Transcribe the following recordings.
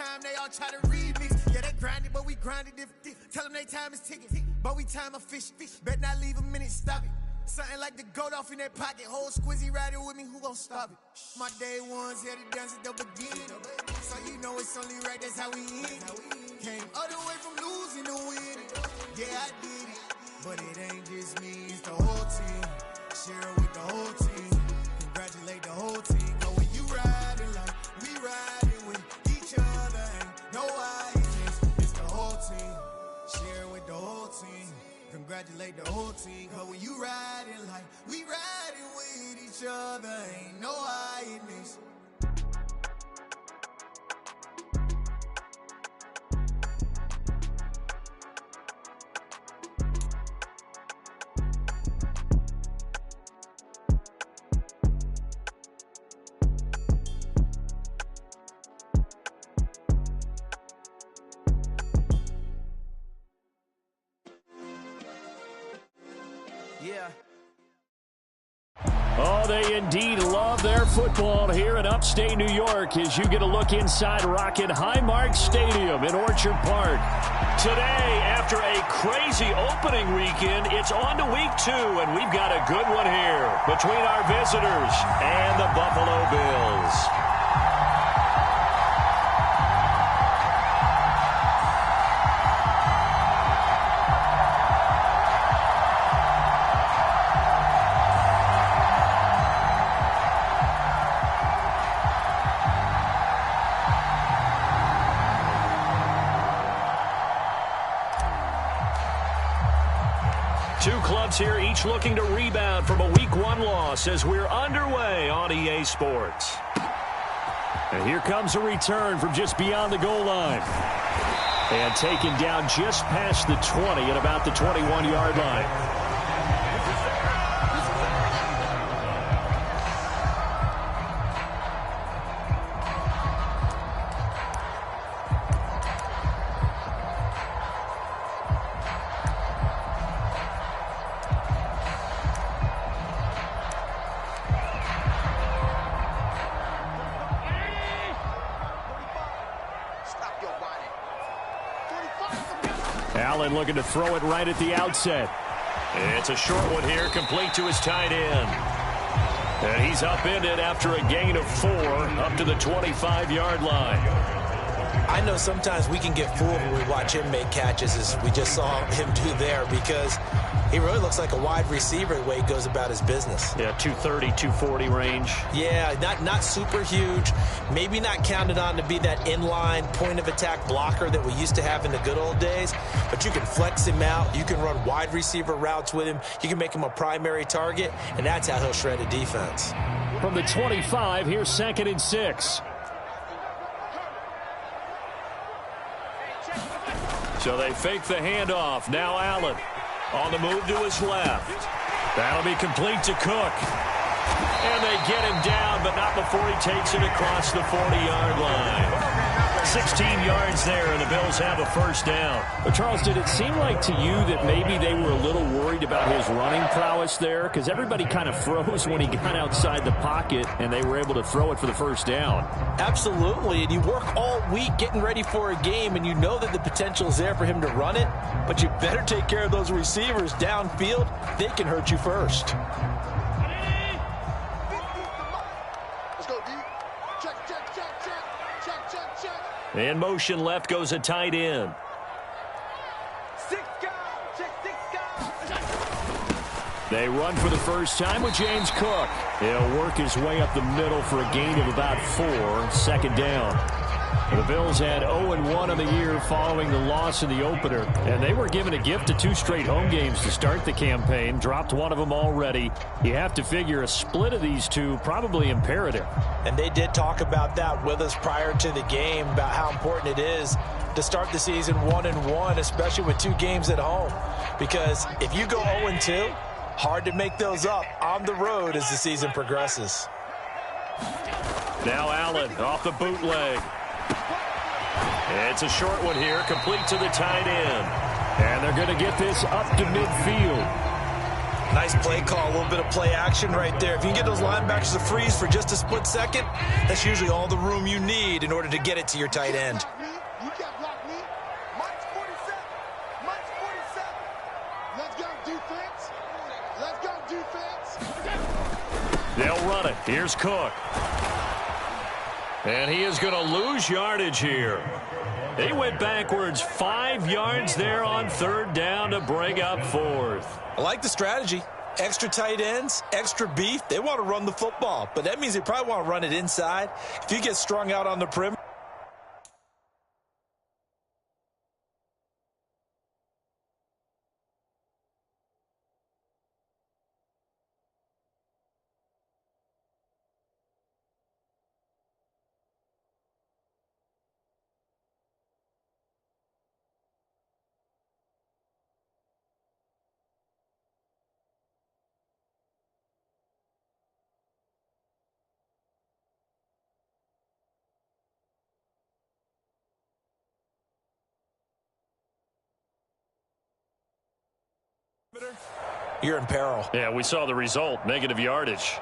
rhyme, they all try to remix. Yeah, they grinded, but we grinded different. Tell them they time is ticking, but we time a fish. Bet not leave a minute, stop it. Something like the goat off in that pocket. Whole squizzy riding with me, who gon' stop it? My day ones here to dance at the beginning. So you know it's only right, that's how we end. Came all the way from losing to winning. Yeah, I did it, but it ain't just me, it's the whole team. Share it with the whole team. Congratulate the whole team. But when you riding like we riding with each other, ain't no eyes, it's the whole team. Share it with the whole team. Congratulate the whole team. Cause when you riding like we riding with each other, ain't no hiding. Oh, they indeed love their football here in upstate New York as you get a look inside Rocket Highmark Stadium in Orchard Park. Today, after a crazy opening weekend, it's on to week 2, and we've got a good one here between our visitors and the Buffalo Bills. Two clubs here, each looking to rebound from a Week 1 loss as we're underway on EA Sports. And here comes a return from just beyond the goal line. And taken down just past the 20 at about the 21-yard line. Allen looking to throw it right at the outset. It's a short one here, complete to his tight end. And he's upended after a gain of 4 up to the 25-yard line. I know sometimes we can get fooled when we watch him make catches, as we just saw him do there, because he really looks like a wide receiver the way he goes about his business. Yeah, 230, 240 range. Yeah, not super huge. Maybe not counted on to be that inline point-of-attack blocker that we used to have in the good old days. But you can flex him out. You can run wide receiver routes with him. You can make him a primary target, and that's how he'll shred a defense. From the 25, here's 2nd and 6. So they fake the handoff. Now Allen on the move to his left. That'll be complete to Cook. And they get him down, but not before he takes it across the 40-yard line. 16 yards there, and the Bills have a first down. But Charles, did it seem like to you that maybe they were a little worried about his running prowess there? Because everybody kind of froze when he got outside the pocket, and they were able to throw it for the first down. Absolutely, and you work all week getting ready for a game, and you know that the potential is there for him to run it, but you better take care of those receivers downfield. They can hurt you first. In motion left goes a tight end. They run for the first time with James Cook. He'll work his way up the middle for a gain of about 4, second down. The Bills had 0-1 on the year following the loss in the opener, and they were given a gift of 2 straight home games to start the campaign, dropped one of them already. You have to figure a split of these two probably imperative. And they did talk about that with us prior to the game, about how important it is to start the season 1-1, especially with 2 games at home. Because if you go 0-2, hard to make those up on the road as the season progresses. Now Allen off the bootleg. It's a short one here, complete to the tight end. And they're going to get this up to midfield. Nice play call, a little bit of play action right there. If you can get those linebackers to freeze for just a split second, that's usually all the room you need in order to get it to your tight end. They'll run it. Here's Cook. And he is going to lose yardage here. They went backwards 5 yards there on third down to bring up fourth. I like the strategy. Extra tight ends, extra beef. They want to run the football, but that means they probably want to run it inside. If you get strung out on the perimeter. You're in peril. Yeah, we saw the result, negative yardage.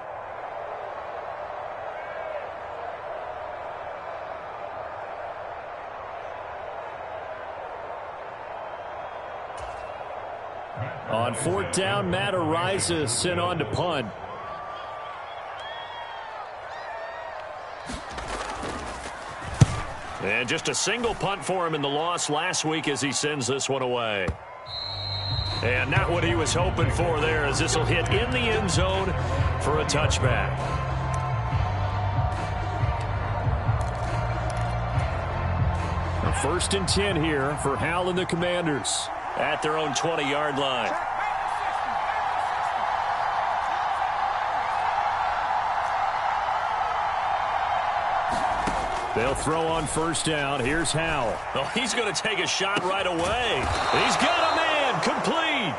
On fourth down, Matt Ariza sent on to punt. And just a single punt for him in the loss last week as he sends this one away. And not what he was hoping for there, as this will hit in the end zone for a touchback. A 1st and 10 here for Hal and the Commanders. At their own 20-yard line. They'll throw on first down. Here's Hal. Oh, he's going to take a shot right away. He's got a man. Complete.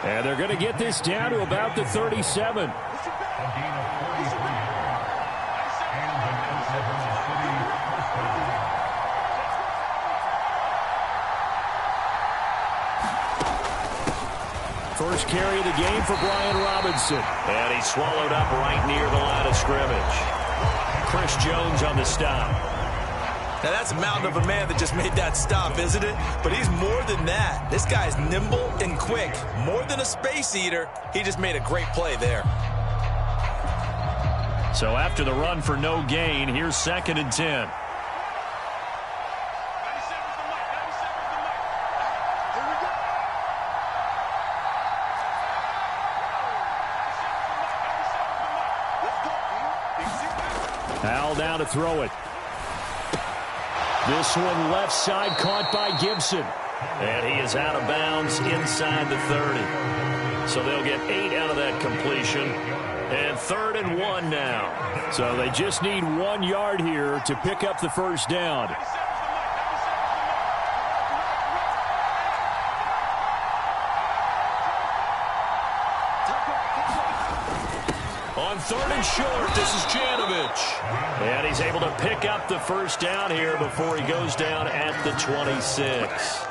And they're going to get this down to about the 37. First carry of the game for Brian Robinson. And he's swallowed up right near the line of scrimmage. Chris Jones on the stop. Now, that's a mountain of a man that just made that stop, isn't it? But he's more than that. This guy's nimble and quick. More than a space eater, he just made a great play there. So after the run for no gain, here's 2nd and 10. Hal down to throw it. This one left side caught by Gibson. And he is out of bounds inside the 30. So they'll get 8 out of that completion. And 3rd and 1 now. So they just need 1 yard here to pick up the first down. On 3rd and short, this is Janovich. And he's able to pick up the first down here before he goes down at the 26.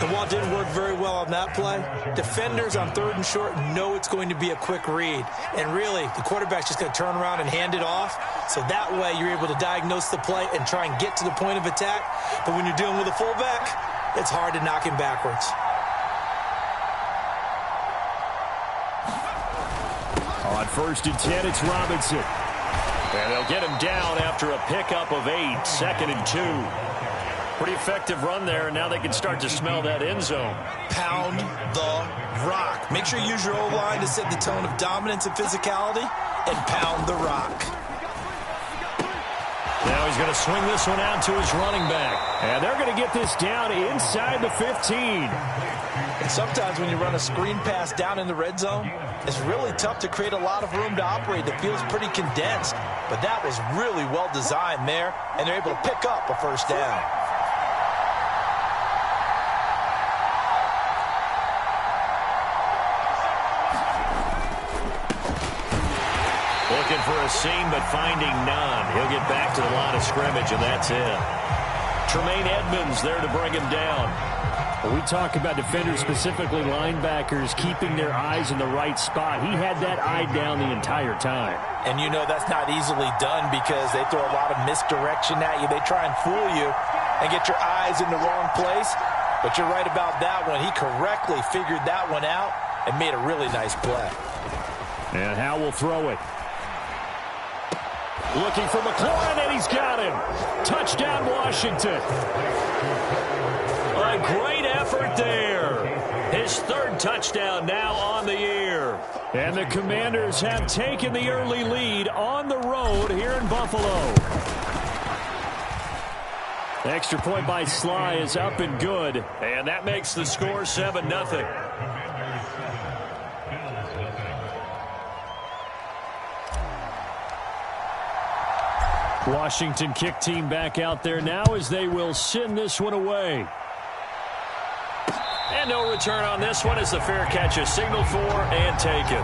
The wall didn't work very well on that play. Defenders on 3rd and short know it's going to be a quick read. And really, the quarterback's just going to turn around and hand it off. So that way, you're able to diagnose the play and try and get to the point of attack. But when you're dealing with a fullback, it's hard to knock him backwards. On 1st and 10, it's Robinson. And they'll get him down after a pickup of 8, 2nd and 2. Pretty effective run there, and now they can start to smell that end zone. Pound the rock. Make sure you use your O-line to set the tone of dominance and physicality, and pound the rock. Now he's going to swing this one out to his running back. And they're going to get this down inside the 15. And sometimes when you run a screen pass down in the red zone, it's really tough to create a lot of room to operate. The field's pretty condensed. But that was really well designed there, and they're able to pick up a first down. Looking for a seam, but finding none. He'll get back to the line of scrimmage, and that's it. Tremaine Edmonds there to bring him down. We talk about defenders, specifically linebackers, keeping their eyes in the right spot. He had that eye down the entire time. And you know that's not easily done because they throw a lot of misdirection at you. They try and fool you and get your eyes in the wrong place. But you're right about that one. He correctly figured that one out and made a really nice play. And Howe will throw it. Looking for McLaurin, and he's got him. Touchdown, Washington. A great effort there. His third touchdown now on the year. And the Commanders have taken the early lead on the road here in Buffalo. The extra point by Sly is up and good. And that makes the score 7-0. Washington kick team back out there now as they will send this one away. And no return on this one as the fair catch is signaled for and taken.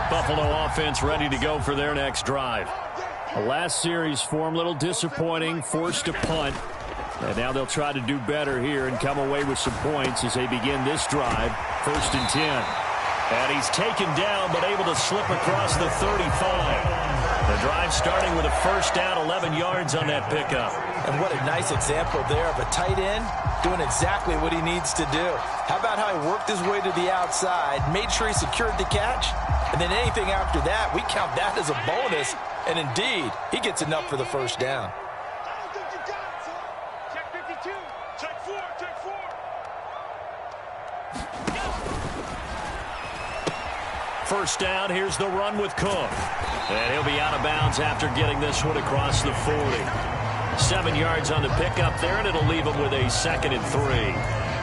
Buffalo offense ready to go for their next drive. The last series form a little disappointing, forced a punt. And now they'll try to do better here and come away with some points as they begin this drive. 1st and 10. And he's taken down but able to slip across the 35. The drive starting with a first down, 11 yards on that pickup. And what a nice example there of a tight end doing exactly what he needs to do. How about how he worked his way to the outside, made sure he secured the catch, and then anything after that, we count that as a bonus. And indeed, he gets enough for the first down. First down, here's the run with Cook. And he'll be out of bounds after getting this one across the 40. 7 yards on the pickup there, and it'll leave him with a 2nd and 3.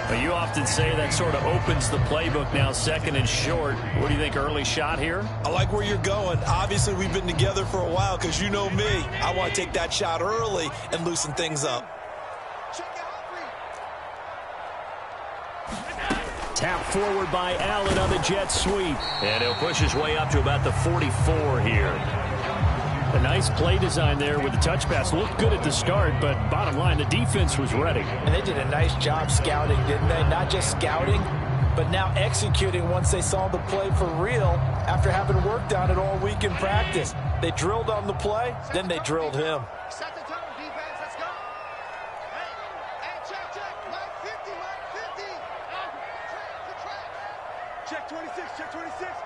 Now, you often say that sort of opens the playbook now, 2nd and short. What do you think, early shot here? I like where you're going. Obviously, we've been together for a while because you know me. I want to take that shot early and loosen things up. Tap forward by Allen on the jet sweep. And he'll push his way up to about the 44 here. A nice play design there with the touch pass. Looked good at the start, but bottom line, the defense was ready. And they did a nice job scouting, didn't they? Not just scouting, but now executing once they saw the play for real after having worked on it all week in practice. They drilled on the play, then they drilled him. Set the tone, defense. Let's go. Hey, check. Line 50, line 50. Check 26, check 26. Stop.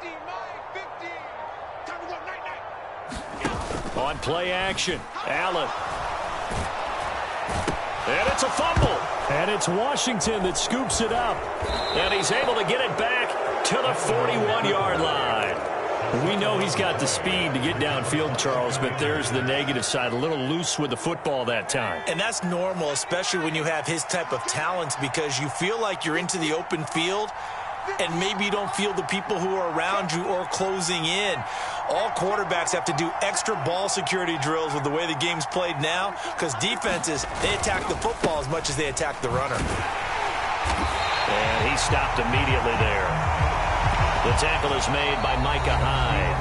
Line 50. Time to go, night. On play action, Allen. And it's a fumble. And it's Washington that scoops it up. And he's able to get it back to the 41-yard line. We know he's got the speed to get downfield, Charles, but there's the negative side. A little loose with the football that time. And that's normal, especially when you have his type of talents, because you feel like you're into the open field and maybe you don't feel the people who are around you or closing in. All quarterbacks have to do extra ball security drills with the way the game's played now, because defenses, they attack the football as much as they attack the runner. And he stopped immediately there. The tackle is made by Micah Hyde.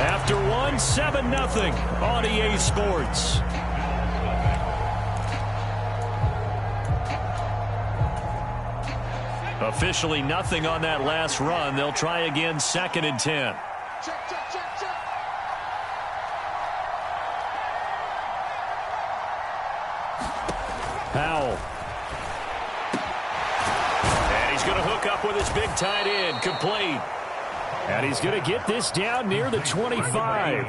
After one, 7-0 on EA Sports. Officially nothing on that last run. They'll try again, 2nd and 10. Check. Powell. And he's going to hook up with his big tight end, complete. And he's going to get this down near the 25.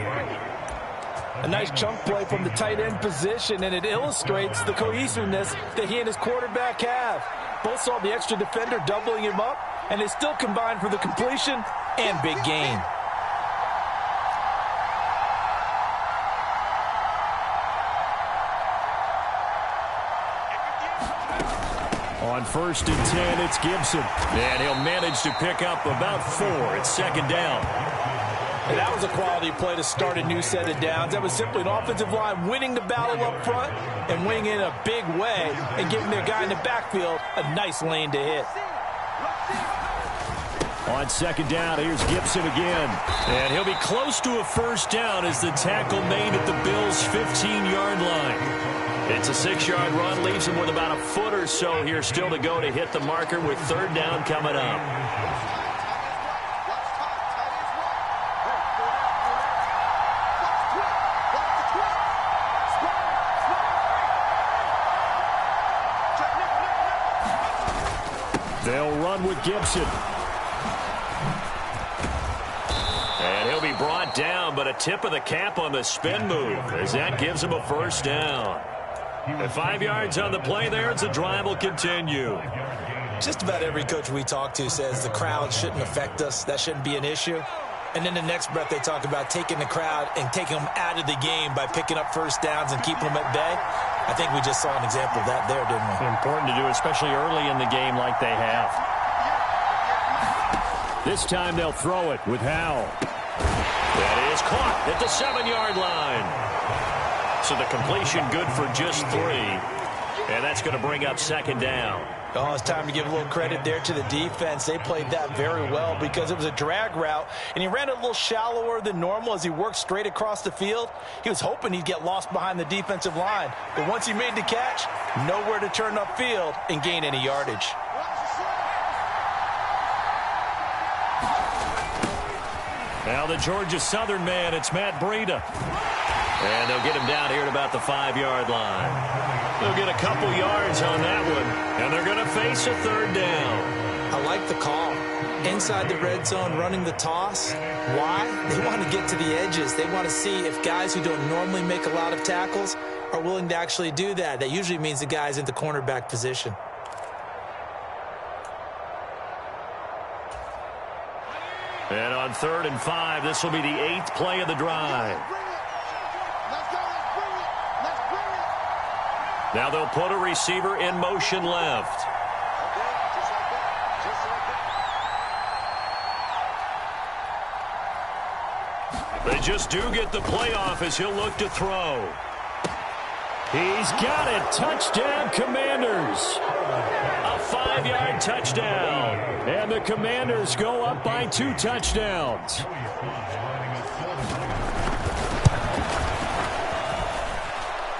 A nice chunk play from the tight end position, and it illustrates the cohesiveness that he and his quarterback have. Both saw the extra defender doubling him up, and they still combined for the completion and big gain. On 1st and 10, it's Gibson. And he'll manage to pick up about 4. It's 2nd down. And that was a quality play to start a new set of downs. That was simply an offensive line winning the battle up front and winning in a big way and giving their guy in the backfield a nice lane to hit. On 2nd down, here's Gibson again. And he'll be close to a first down as the tackle made at the Bills' 15-yard line. It's a 6-yard run, leaves him with about a foot or so here still to go to hit the marker with 3rd down coming up. They'll run with Gibson. And he'll be brought down, but a tip of the cap on the spin move as that gives him a first down. And 5 yards on the play there as the drive will continue. Just about every coach we talk to says the crowd shouldn't affect us. That shouldn't be an issue. And then the next breath they talk about taking the crowd and taking them out of the game by picking up first downs and keeping them at bay. I think we just saw an example of that there, didn't we? Important to do, especially early in the game like they have. This time they'll throw it with Howell. That is caught at the 7-yard line. So the completion good for just 3. And that's going to bring up second down. Oh, it's time to give a little credit there to the defense. They played that very well because it was a drag route, and he ran a little shallower than normal as he worked straight across the field. He was hoping he'd get lost behind the defensive line, but once he made the catch, nowhere to turn upfield and gain any yardage. Now the Georgia Southern man, it's Matt Breida. And they'll get him down here at about the 5-yard line. They'll get a couple yards on that one, and they're going to face a third down. I like the call. Inside the red zone, running the toss. Why? They want to get to the edges. They want to see if guys who don't normally make a lot of tackles are willing to actually do that. That usually means the guy's in the cornerback position. And on 3rd and 5, this will be the 8th play of the drive. Now they'll put a receiver in motion left. They just do get the play off as he'll look to throw. He's got it. Touchdown, Commanders. A 5-yard touchdown. And the Commanders go up by 2 touchdowns.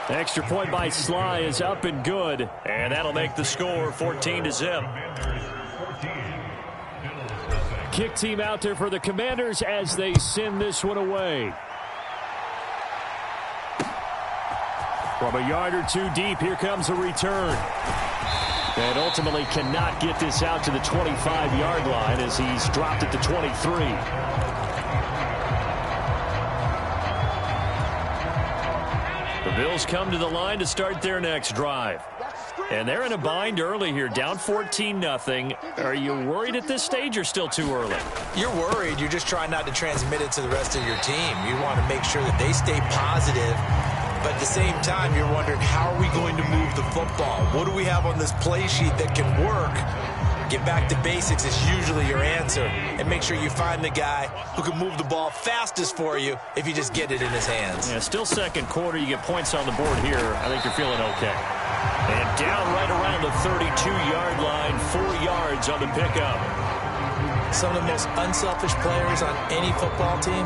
Extra point by Sly is up and good. And that'll make the score 14-0. Kick team out there for the Commanders as they send this one away. From a yard or 2 deep, here comes a return. And ultimately cannot get this out to the 25-yard line as he's dropped it to 23. The Bills come to the line to start their next drive. And they're in a bind early here, down 14-0. Are you worried at this stage or still too early? You're worried. You're just trying not to transmit it to the rest of your team. You want to make sure that they stay positive. But at the same time, you're wondering, how are we going to move the football? What do we have on this play sheet that can work? Get back to basics is usually your answer. And make sure you find the guy who can move the ball fastest for you if you just get it in his hands. Yeah, still second quarter. You get points on the board here. I think you're feeling okay. And down right around the 32-yard line, 4 yards on the pickup. Some of the most unselfish players on any football team,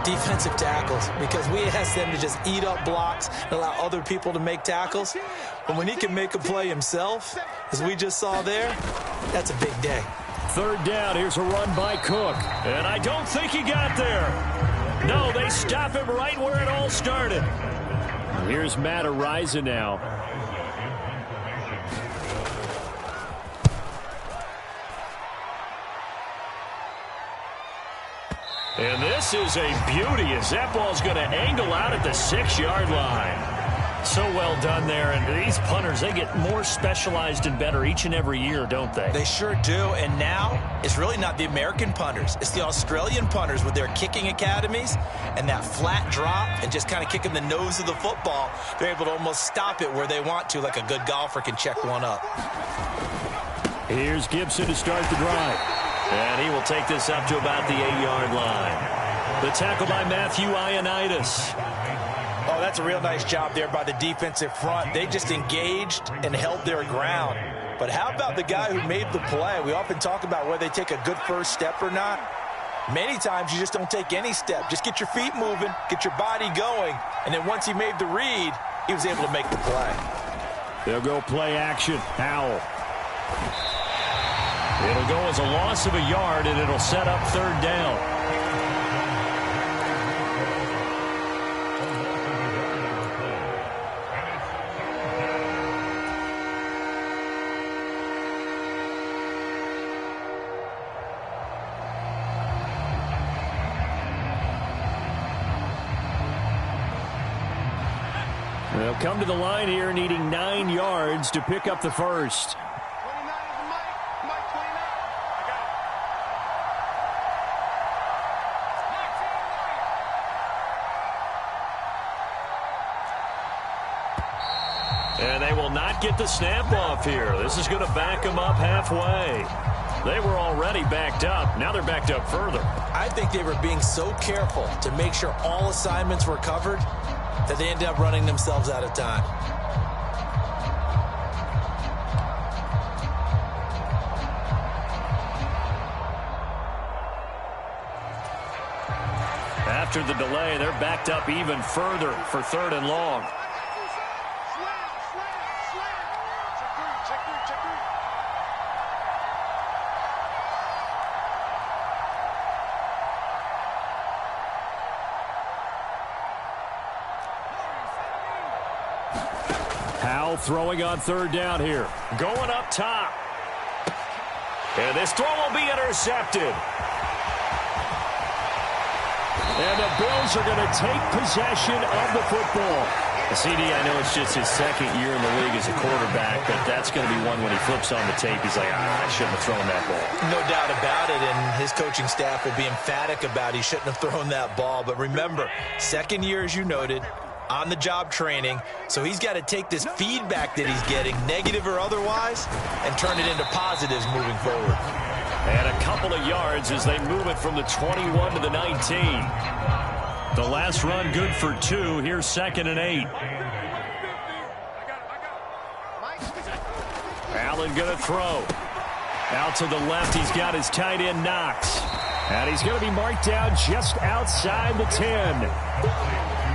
defensive tackles, because we ask them to just eat up blocks and allow other people to make tackles. But when he can make a play himself, as we just saw there, that's a big day. 3rd down, here's a run by Cook. And I don't think he got there. No, they stop him right where it all started. Here's Matt Ariza now. And this is a beauty as that ball's going to angle out at the 6-yard line. So well done there. And these punters, they get more specialized and better each and every year, don't they? They sure do. And now it's really not the American punters. It's the Australian punters with their kicking academies and that flat drop and just kind of kicking the nose of the football. They're able to almost stop it where they want to, like a good golfer can check one up. Here's Gibson to start the drive. And he will take this up to about the 8-yard line. The tackle by Matthew Ioannidis. Oh, that's a real nice job there by the defensive front. They just engaged and held their ground. But how about the guy who made the play? We often talk about whether they take a good first step or not. Many times you just don't take any step. Just get your feet moving, get your body going, and then once he made the read, he was able to make the play. They'll go play action. Howell. It'll go as a loss of a yard, and it'll set up 3rd down. They'll come to the line here needing 9 yards to pick up the first. And they will not get the snap off here. This is going to back them up halfway. They were already backed up. Now they're backed up further. I think they were being so careful to make sure all assignments were covered that they ended up running themselves out of time. After the delay, they're backed up even further for 3rd and long. Howell throwing on 3rd down here. Going up top. And this throw will be intercepted. And the Bills are going to take possession of the football. CD, I know it's just his 2nd year in the league as a quarterback, but that's going to be one when he flips on the tape, he's like, I shouldn't have thrown that ball. No doubt about it, and his coaching staff will be emphatic about he shouldn't have thrown that ball. But remember, 2nd year, as you noted, on-the-job training, so he's got to take this feedback that he's getting, negative or otherwise, and turn it into positives moving forward. And a couple of yards as they move it from the 21 to the 19. The last run good for 2. Here's 2nd and 8. Allen going to throw. Out to the left, he's got his tight end Knox. And he's going to be marked down just outside the 10.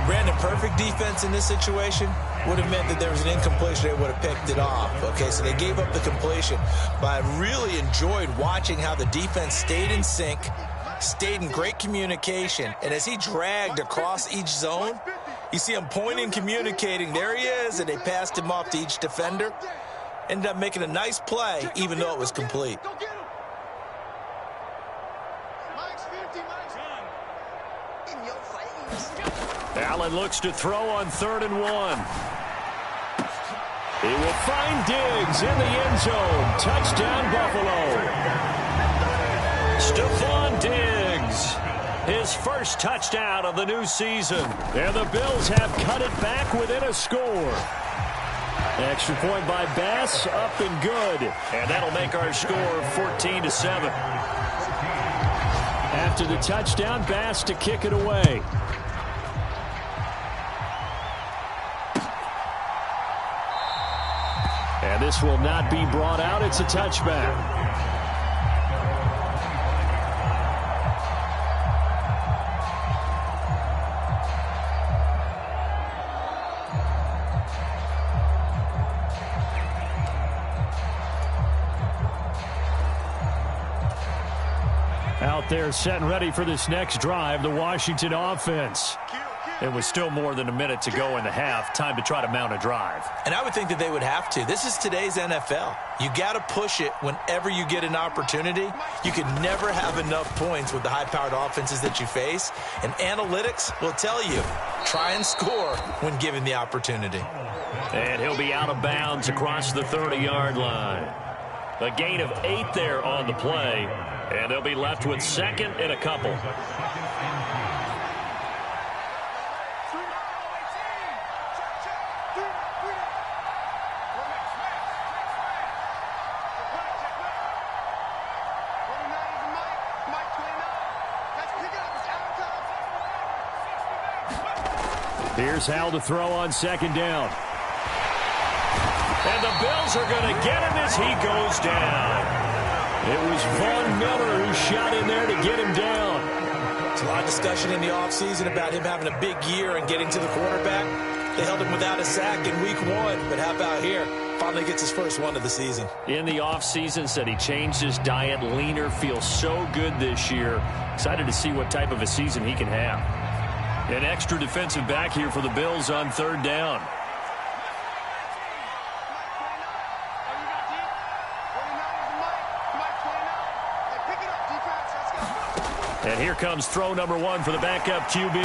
Brandon, perfect defense in this situation would have meant that there was an incompletion. They would have picked it off. Okay, so they gave up the completion. But I really enjoyed watching how the defense stayed in sync, stayed in great communication. And as he dragged across each zone, you see him pointing, communicating. There he is, and they passed him off to each defender. Ended up making a nice play, even though it was complete. Allen looks to throw on 3rd and 1. He will find Diggs in the end zone. Touchdown, Buffalo. Stephon Diggs, his first touchdown of the new season. And the Bills have cut it back within a score. Extra point by Bass, up and good. And that'll make our score 14-7. After the touchdown, Bass to kick it away. And this will not be brought out. It's a touchback. Out there set and ready for this next drive, the Washington offense. It was still more than a minute to go in the half. Time to try to mount a drive. And I would think that they would have to. This is today's NFL. You got to push it whenever you get an opportunity. You can never have enough points with the high-powered offenses that you face. And analytics will tell you, try and score when given the opportunity. And he'll be out of bounds across the 30-yard line. A gain of 8 there on the play. And they'll be left with 2nd and a couple. Here's Howell to throw on 2nd down. And the Bills are going to get him as he goes down. It was Von Miller who shot in there to get him down. There's a lot of discussion in the offseason about him having a big year and getting to the quarterback. They held him without a sack in week 1, but how about here? Finally gets his first one of the season. In the offseason, said he changed his diet, leaner, feels so good this year. Excited to see what type of a season he can have. An extra defensive back here for the Bills on 3rd down. And here comes throw number 1 for the backup QB.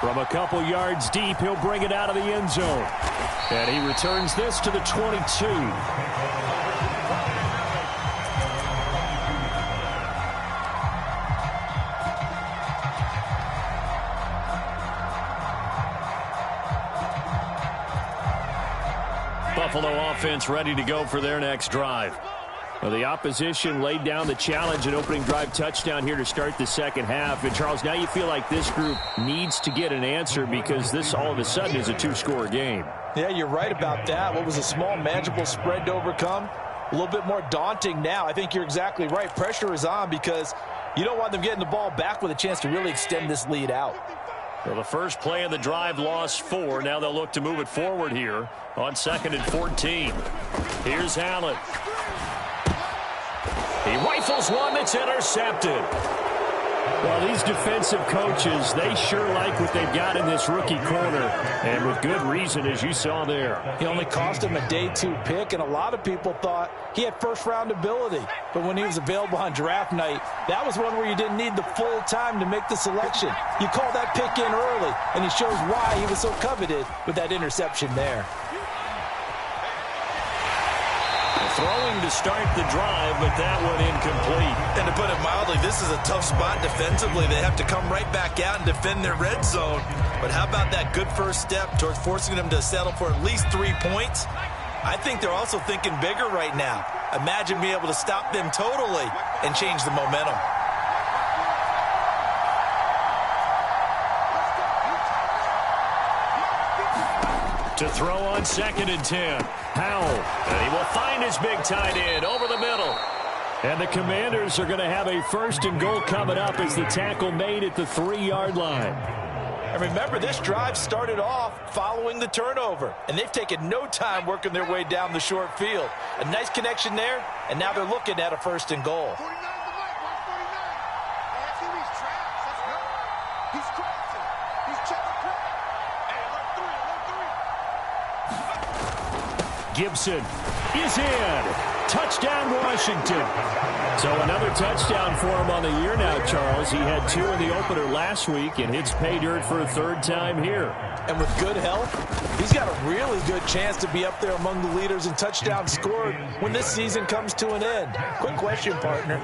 From a couple yards deep, he'll bring it out of the end zone. And he returns this to the 22. Buffalo offense ready to go for their next drive. Well, the opposition laid down the challenge and opening drive touchdown here to start the second half. And, Charles, now you feel like this group needs to get an answer because this all of a sudden is a two-score game. Yeah, you're right about that. What was a small, manageable spread to overcome? A little bit more daunting now. I think you're exactly right. Pressure is on because you don't want them getting the ball back with a chance to really extend this lead out. Well, the first play of the drive lost 4. Now they'll look to move it forward here on 2nd and 14. Here's Allen. He rifles one that's intercepted. Well, these defensive coaches, they sure like what they've got in this rookie corner, and with good reason, as you saw there. He only cost him a day 2 pick, and a lot of people thought he had first-round ability. But when he was available on draft night, that was one where you didn't need the full time to make the selection. You call that pick in early, and it shows why he was so coveted with that interception there. Throwing to start the drive, but that one incomplete. And to put it mildly, this is a tough spot defensively. They have to come right back out and defend their red zone. But how about that good first step towards forcing them to settle for at least 3 points? I think they're also thinking bigger right now. Imagine being able to stop them totally and change the momentum. To throw on 2nd and 10. Howell. And he will find his big tight end over the middle. And the Commanders are going to have a 1st and goal coming up as the tackle made at the 3-yard line. And remember, this drive started off following the turnover. And they've taken no time working their way down the short field. A nice connection there, and now they're looking at a 1st and goal. Gibson is in. Touchdown, Washington. So another touchdown for him on the year now, Charles. He had 2 in the opener last week and hits pay dirt for a 3rd time here. And with good health, he's got a really good chance to be up there among the leaders in touchdowns scored when this season comes to an end. Quick question, partner.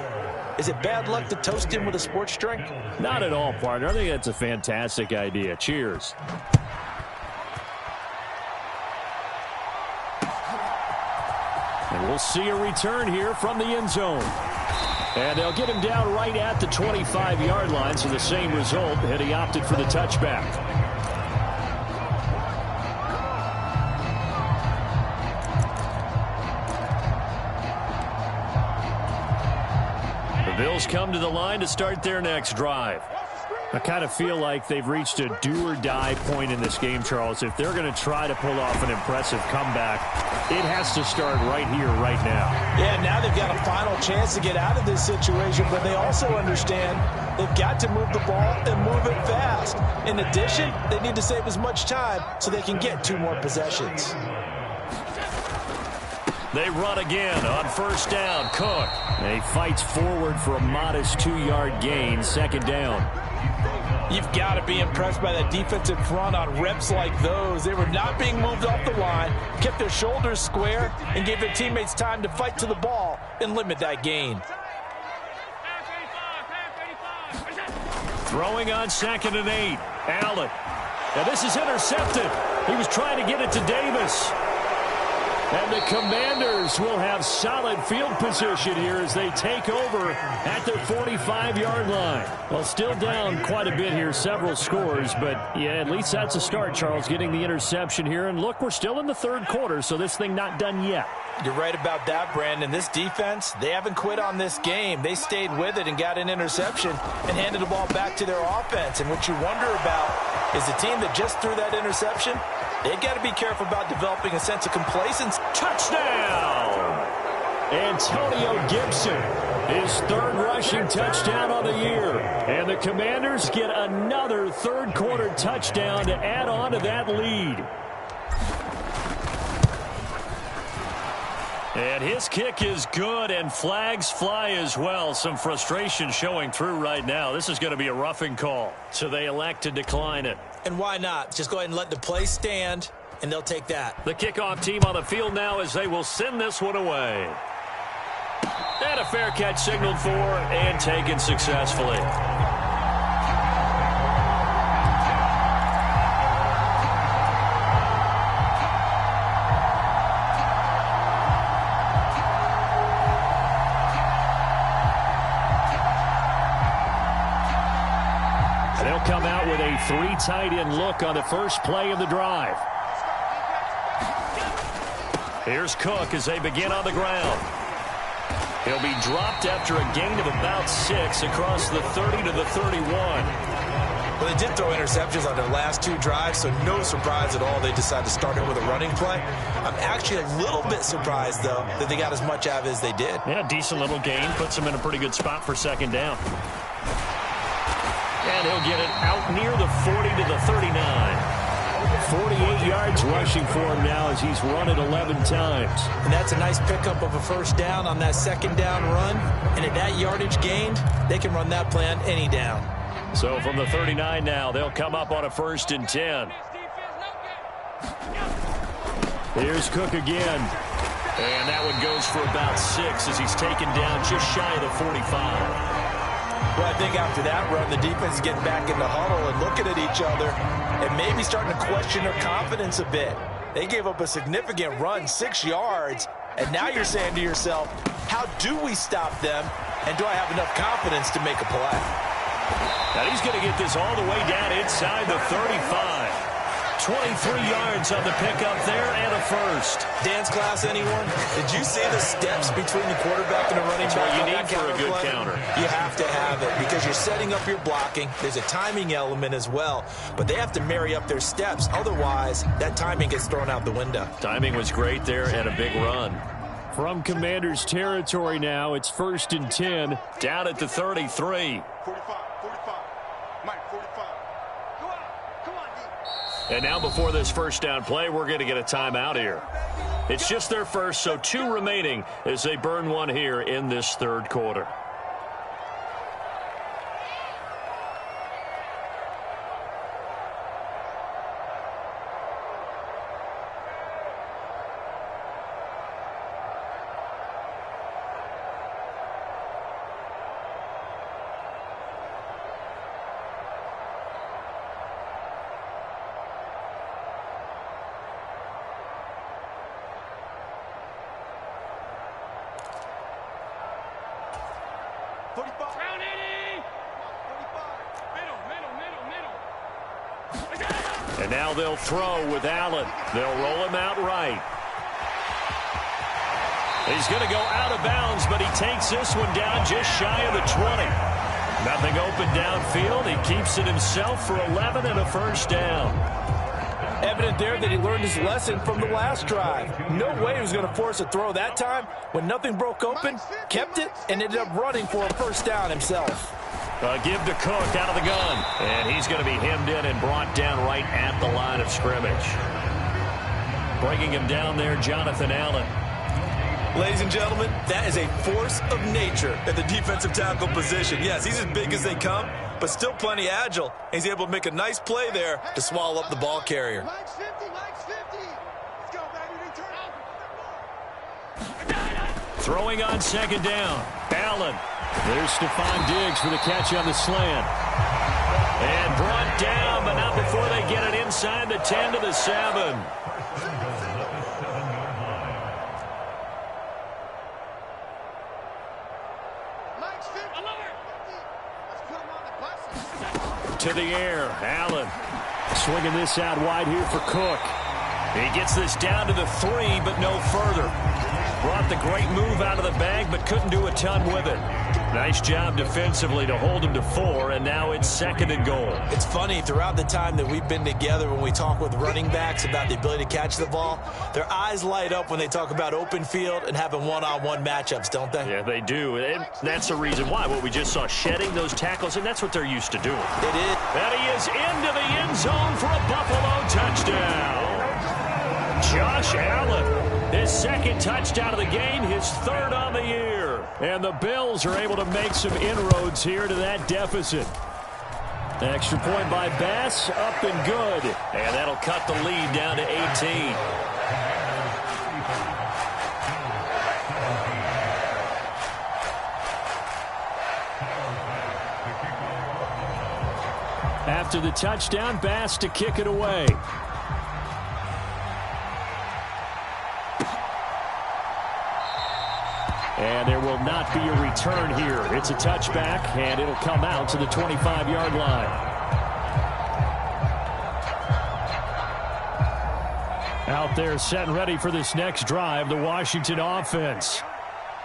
Is it bad luck to toast him with a sports drink? Not at all, partner. I think that's a fantastic idea. Cheers. And we'll see a return here from the end zone. And they'll get him down right at the 25-yard line, so the same result, and he opted for the touchback. The Bills come to the line to start their next drive. I kind of feel like they've reached a do-or-die point in this game, Charles. If they're going to try to pull off an impressive comeback, it has to start right here, right now. Yeah, now they've got a final chance to get out of this situation, but they also understand they've got to move the ball and move it fast. In addition, they need to save as much time so they can get 2 more possessions. They run again on 1st down. Cook. And he fights forward for a modest 2-yard gain, 2nd down. You've got to be impressed by that defensive front on reps like those. They were not being moved off the line, kept their shoulders square, and gave their teammates time to fight to the ball and limit that gain. Throwing on 2nd and 8. Allen. Now this is intercepted. He was trying to get it to Davis. And the Commanders will have solid field position here as they take over at their 45-yard line. Well, still down quite a bit here, several scores, but yeah, at least that's a start, Charles, getting the interception here. And look, we're still in the 3rd quarter, so this thing not done yet. You're right about that, Brandon. This defense, they haven't quit on this game. They stayed with it and got an interception and handed the ball back to their offense. And what you wonder about is the team that just threw that interception, they've got to be careful about developing a sense of complacency. Touchdown! Antonio Gibson, his 3rd rushing touchdown on the year. And the Commanders get another 3rd quarter touchdown to add on to that lead. And his kick is good, and flags fly as well. Some frustration showing through right now. This is going to be a roughing call, so they elect to decline it. And why not? Just go ahead and let the play stand, and they'll take that. The kickoff team on the field now as they will send this one away. And a fair catch signaled for and taken successfully. They'll come out with a 3 tight end look on the first play of the drive. Here's Cook as they begin on the ground. He'll be dropped after a gain of about 6 across the 30 to the 31. Well, they did throw interceptions on their last 2 drives, so no surprise at all they decided to start it with a running play. I'm actually a little bit surprised, though, that they got as much out of it as they did. Yeah, decent little gain. Puts them in a pretty good spot for second down. And he'll get it out near the 40 to the 39. 48 yards rushing for him now as he's run it 11 times. And that's a nice pickup of a first down on that second down run. And at that yardage gained, they can run that play on any down. So from the 39 now, they'll come up on a 1st and 10. Here's Cook again. And that one goes for about 6 as he's taken down just shy of the 45. Well, I think after that run, the defense is getting back in the huddle and looking at each other and maybe starting to question their confidence a bit. They gave up a significant run, 6 yards, and now you're saying to yourself, how do we stop them, and do I have enough confidence to make a play? Now he's going to get this all the way down inside the 35. 23 yards on the pickup there and a first. Dance class, anyone? Did you see the steps between the quarterback and the running back? That's what you need for a good counter. You have to have it because you're setting up your blocking. There's a timing element as well, but they have to marry up their steps. Otherwise, that timing gets thrown out the window. Timing was great there and a big run. From Commander's territory now, it's 1st and 10, down at the 33. 45. Mike, 45. And now before this first down play, we're going to get a timeout here. It's just their first, so 2 remaining as they burn one here in this 3rd quarter. And now they'll throw with Allen. They'll roll him out right. He's going to go out of bounds, but he takes this one down just shy of the 20. Nothing open downfield. He keeps it himself for 11 and a first down. Evident there that he learned his lesson from the last drive. No way he was going to force a throw that time. When nothing broke open, kept it, and ended up running for a first down himself. Give to Cook out of the gun. And he's going to be hemmed in and brought down right at the line of scrimmage. Breaking him down there, Jonathan Allen. Ladies and gentlemen, that is a force of nature at the defensive tackle position. Yes, he's as big as they come, but still plenty agile. He's able to make a nice play there to swallow up the ball carrier. Mike's 50. Let's go, baby. Throwing on second down. Allen. There's Stephon Diggs for the catch on the slant. And brought down, but not before they get it inside the 10 to the 7. To the air, Allen swinging this out wide here for Cook. He gets this down to the 3, but no further. Brought the great move out of the bag, but couldn't do a ton with it. Nice job defensively to hold him to 4, and now it's 2nd and goal. It's funny, throughout the time that we've been together, when we talk with running backs about the ability to catch the ball, their eyes light up when they talk about open field and having one-on-one matchups, don't they? Yeah, they do. And that's the reason why. What we just saw, shedding those tackles, and that's what they're used to doing. It is. And he is into the end zone for a Buffalo touchdown. Josh Allen, his 2nd touchdown of the game, his 3rd on the year. And the Bills are able to make some inroads here to that deficit. Extra point by Bass, up and good. And that'll cut the lead down to 18. After the touchdown, Bass to kick it away. And there will not be a return here. It's a touchback, and it'll come out to the 25-yard line. Out there set and ready for this next drive, the Washington offense.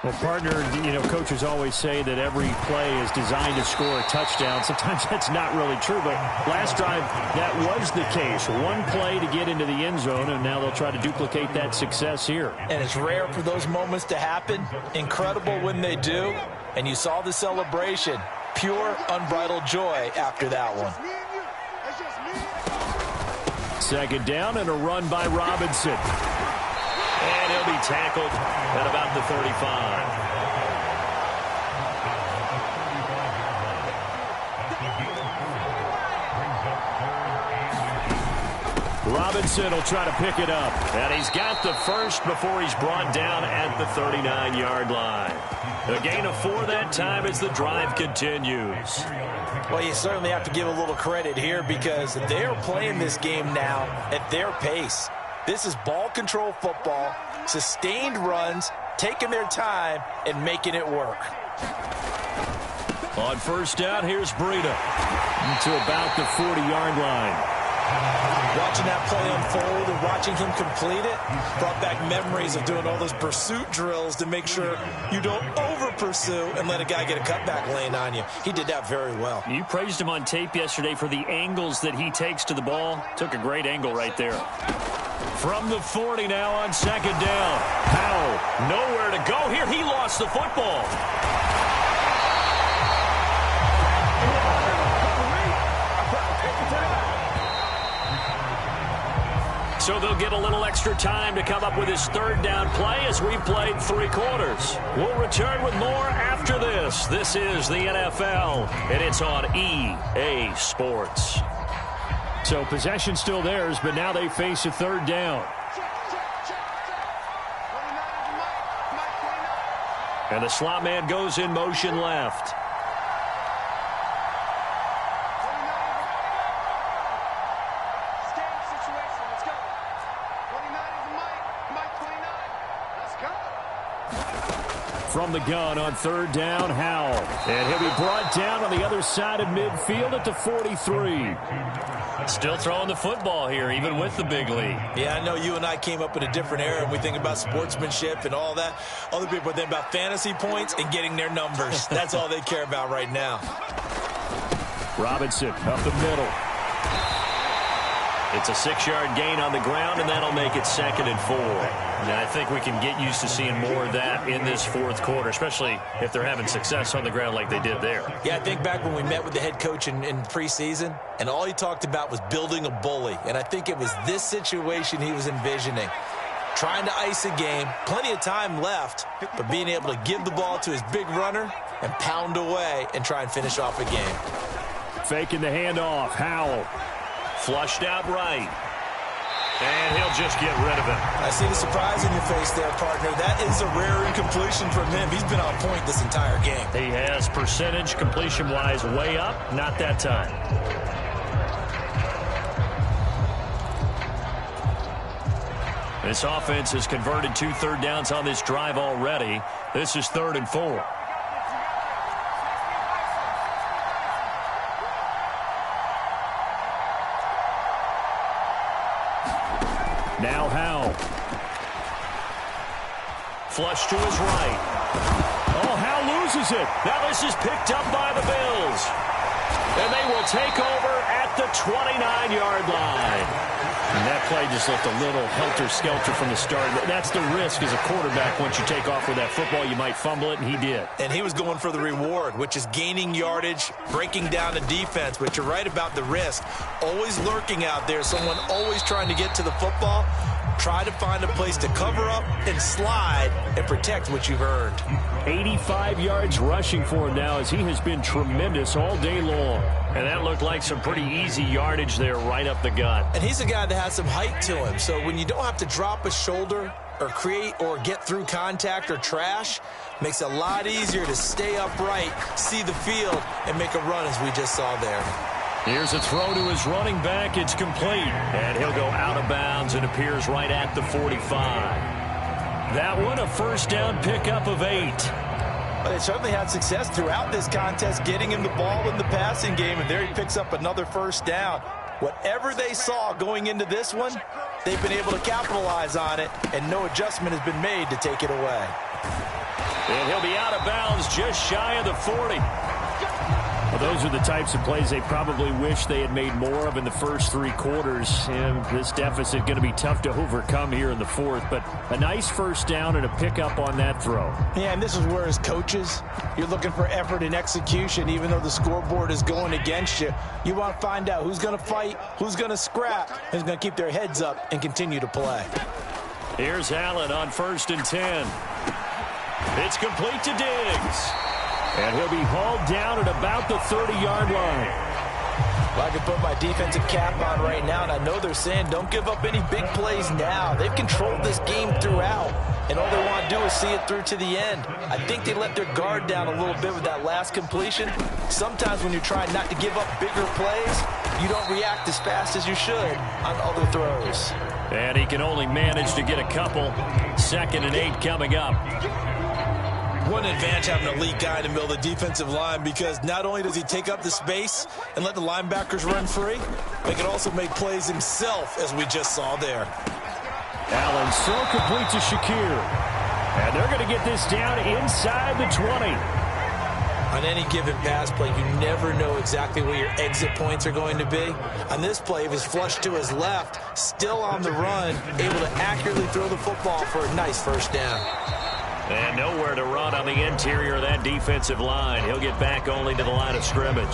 Well, partner, coaches always say that every play is designed to score a touchdown. Sometimes that's not really true, but last drive, that was the case. One play to get into the end zone, and now they'll try to duplicate that success here. And it's rare for those moments to happen. Incredible when they do. And you saw the celebration. Pure, unbridled joy after that one. Second down and a run by Robinson. And he'll be tackled at about the 35. Robinson will try to pick it up. And he's got the first before he's brought down at the 39-yard line. A gain of 4 that time as the drive continues. Well, you certainly have to give a little credit here because they are playing this game now at their pace. This is ball control football, sustained runs, taking their time, and making it work. On first down, here's Breida to about the 40-yard line. Watching that play unfold and watching him complete it brought back memories of doing all those pursuit drills to make sure you don't over-pursue and let a guy get a cutback lane on you. He did that very well. You praised him on tape yesterday for the angles that he takes to the ball. Took a great angle right there. From the 40 now on second down. Powell, nowhere to go here. He lost the football. So they'll get a little extra time to come up with his third down play as we've played 3 quarters. We'll return with more after this. This is the NFL, and it's on EA Sports. So possession still theirs, but now they face a third down. And the slot man goes in motion left. From the gun on third down, Howell. And he'll be brought down on the other side of midfield at the 43. Still throwing the football here, even with the big lead. Yeah, I know you and I came up in a different era, and we think about sportsmanship and all that. Other people think about fantasy points and getting their numbers. That's all they care about right now. Robinson up the middle. It's a 6-yard gain on the ground, and that'll make it 2nd and 4. And I think we can get used to seeing more of that in this fourth quarter, especially if they're having success on the ground like they did there. Yeah, I think back when we met with the head coach in preseason, and all he talked about was building a bully. And I think it was this situation he was envisioning. Trying to ice a game, plenty of time left, but being able to give the ball to his big runner and pound away and try and finish off a game. Faking the handoff, Howell. Flushed out right. And he'll just get rid of it. I see the surprise in your face there, partner. That is a rare incompletion from him. He's been on point this entire game. He has percentage completion-wise way up. Not that time. This offense has converted 2 third downs on this drive already. This is 3rd and 4. Now Howell. Flush to his right. Oh, Howell loses it. Now this is picked up by the Bills. And they will take over at the 29-yard line. And that play just looked a little helter-skelter from the start. That's the risk as a quarterback. Once you take off with that football, you might fumble it, and he did. And he was going for the reward, which is gaining yardage, breaking down the defense. But you're right about the risk. Always lurking out there, someone always trying to get to the football. Try to find a place to cover up and slide and protect what you've earned. 85 yards rushing for him now as he has been tremendous all day long. And that looked like some pretty easy yardage there right up the gut. And he's a guy that has some height to him. So when you don't have to drop a shoulder or create or get through contact or trash, makes it a lot easier to stay upright, see the field, and make a run as we just saw there. Here's a throw to his running back. It's complete. And he'll go out of bounds and appears right at the 45. That one, a first down pickup of 8. But they certainly had success throughout this contest, getting him the ball in the passing game, and there he picks up another first down. Whatever they saw going into this one, they've been able to capitalize on it, and no adjustment has been made to take it away. And he'll be out of bounds just shy of the 40. Well, those are the types of plays they probably wish they had made more of in the first 3 quarters. And this deficit going to be tough to overcome here in the 4th. But a nice first down and a pickup on that throw. Yeah, and this is where as coaches, you're looking for effort and execution. Even though the scoreboard is going against you, you want to find out who's going to fight, who's going to scrap, who's going to keep their heads up and continue to play. Here's Allen on 1st and 10. It's complete to Diggs. And he'll be hauled down at about the 30-yard line. Well, I can put my defensive cap on right now, and I know they're saying don't give up any big plays now. They've controlled this game throughout, and all they want to do is see it through to the end. I think they let their guard down a little bit with that last completion. Sometimes when you're trying not to give up bigger plays, you don't react as fast as you should on other throws. And he can only manage to get a couple. 2nd and 8 coming up. One advantage having an elite guy in the middle of the defensive line, because not only does he take up the space and let the linebackers run free, but he can also make plays himself, as we just saw there. Allen's throw complete to Shakir. And they're going to get this down inside the 20. On any given pass play, you never know exactly where your exit points are going to be. On this play, he was flushed to his left, still on the run, able to accurately throw the football for a nice first down. And nowhere to run on the interior of that defensive line. He'll get back only to the line of scrimmage.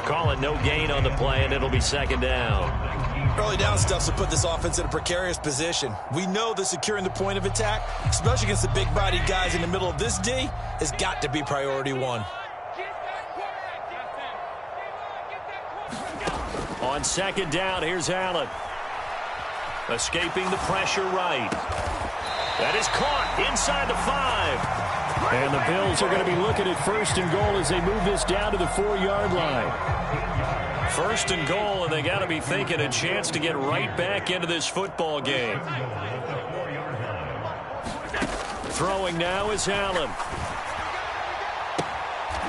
Call it no gain on the play, and it'll be 2nd down. Early down stuffs will put this offense in a precarious position. We know that securing the point of attack, especially against the big-bodied guys in the middle of this D, has got to be priority 1. On 2nd down, here's Allen. Escaping the pressure right. That is caught inside the 5. And the Bills are going to be looking at 1st and goal as they move this down to the 4-yard line. 1st and goal, and they got to be thinking a chance to get right back into this football game. Throwing now is Allen.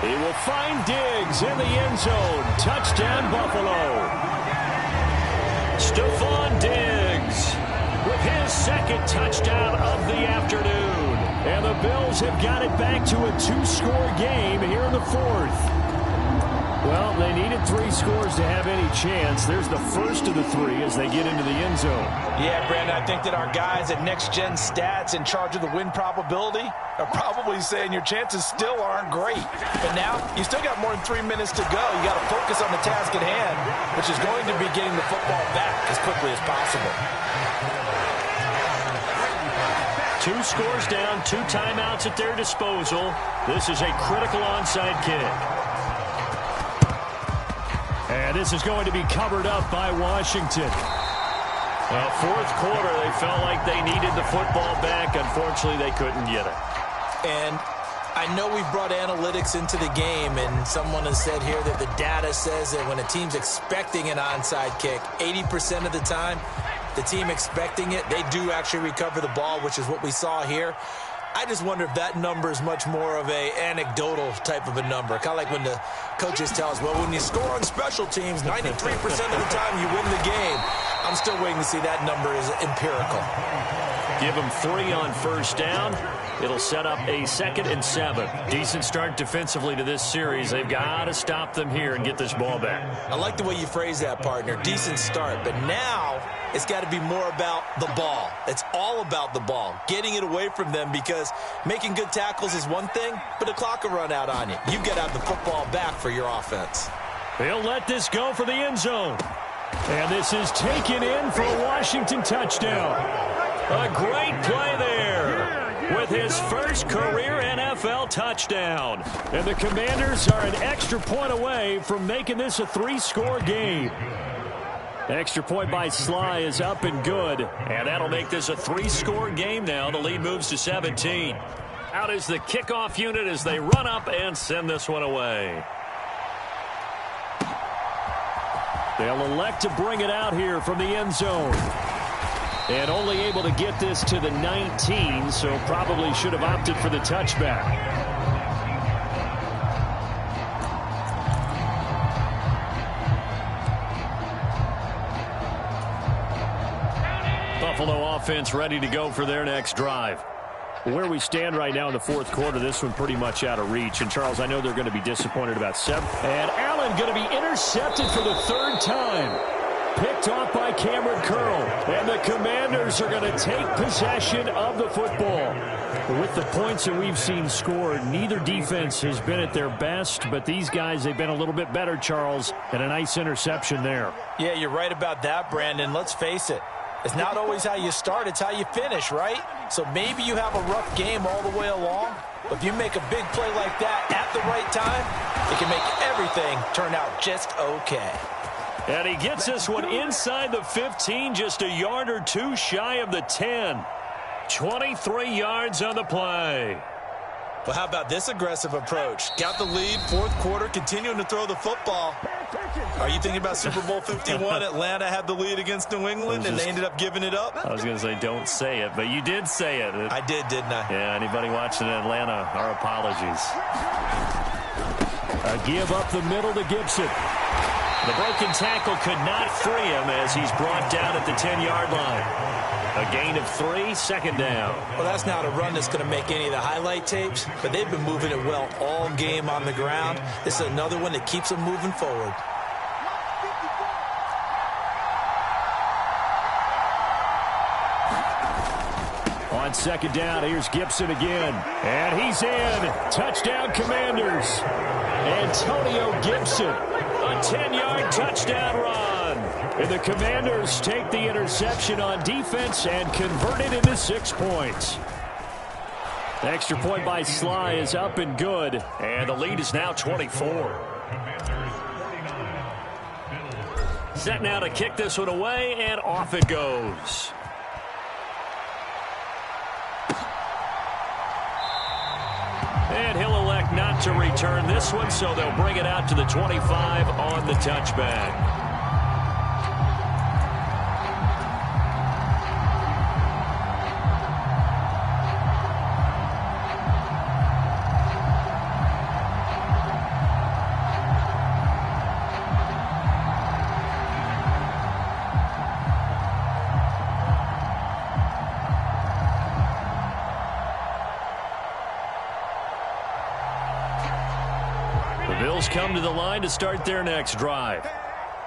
He will find Diggs in the end zone. Touchdown, Buffalo. Stephon Diggs with his 2nd touchdown of the afternoon. And the Bills have got it back to a 2-score game here in the 4th. Well, they needed 3 scores to have any chance. There's the first of the 3 as they get into the end zone. Yeah, Brandon, I think that our guys at Next Gen Stats in charge of the win probability are probably saying your chances still aren't great. But now, you still got more than 3 minutes to go. You got to focus on the task at hand, which is going to be getting the football back as quickly as possible. 2 scores down, 2 timeouts at their disposal. This is a critical onside kick. And this is going to be covered up by Washington. Well, 4th quarter, they felt like they needed the football back. Unfortunately, they couldn't get it. And I know we've brought analytics into the game, and someone has said here that the data says that when a team's expecting an onside kick, 80% of the time, the team expecting it, they do actually recover the ball, which is what we saw here. I just wonder if that number is much more of a anecdotal type of a number. Kind of like when the coaches tell us, well, when you score on special teams, 93% of the time you win the game. I'm still waiting to see that number is empirical. Give them 3 on 1st down. It'll set up a 2nd and 7. Decent start defensively to this series. They've got to stop them here and get this ball back. I like the way you phrase that, partner. Decent start. But now it's got to be more about the ball. It's all about the ball. Getting it away from them, because making good tackles is one thing, but the clock will run out on you. You've got to have the football back for your offense. He'll let this go for the end zone. And this is taken in for a Washington touchdown. A great play there. with his first career NFL touchdown. And the Commanders are an extra point away from making this a 3-score game. Extra point by Sly is up and good. And that'll make this a 3-score game now. The lead moves to 17. Out is the kickoff unit as they run up and send this one away. They'll elect to bring it out here from the end zone. And only able to get this to the 19, so probably should have opted for the touchback. Buffalo offense ready to go for their next drive. Where we stand right now in the fourth quarter, this one pretty much out of reach. And, Charles, I know they're going to be disappointed about 7. And Allen going to be intercepted for the 3rd time. Picked off by Cameron Curl. And the Commanders are going to take possession of the football. With the points that we've seen scored, neither defense has been at their best. But these guys, they've been a little bit better, Charles. And a nice interception there. Yeah, you're right about that, Brandon. Let's face it. It's not always how you start, it's how you finish, right? So maybe you have a rough game all the way along, but if you make a big play like that at the right time, it can make everything turn out just okay. And he gets this one inside the 15, just a yard or two shy of the 10. 23 yards on the play. Well, how about this aggressive approach? Got the lead, fourth quarter, continuing to throw the football. Are you thinking about Super Bowl 51? Atlanta had the lead against New England, and they ended up giving it up? I was going to say don't say it, but you did say it. I did, didn't I? Yeah, anybody watching Atlanta, our apologies. A give up the middle to Gibson. The broken tackle could not free him as he's brought down at the 10-yard line. A gain of 3, second down. Well, that's not a run that's going to make any of the highlight tapes, but they've been moving it well all game on the ground. This is another one that keeps them moving forward. On second down, here's Gibson again. And he's in. Touchdown, Commanders. Antonio Gibson, a 10-yard touchdown run. And the Commanders take the interception on defense and convert it into 6 points. The extra point by Sly is up and good. And the lead is now 24. Set now to kick this one away, and off it goes. And he'll elect not to return this one, so they'll bring it out to the 25 on the touchback. Come to the line to start their next drive.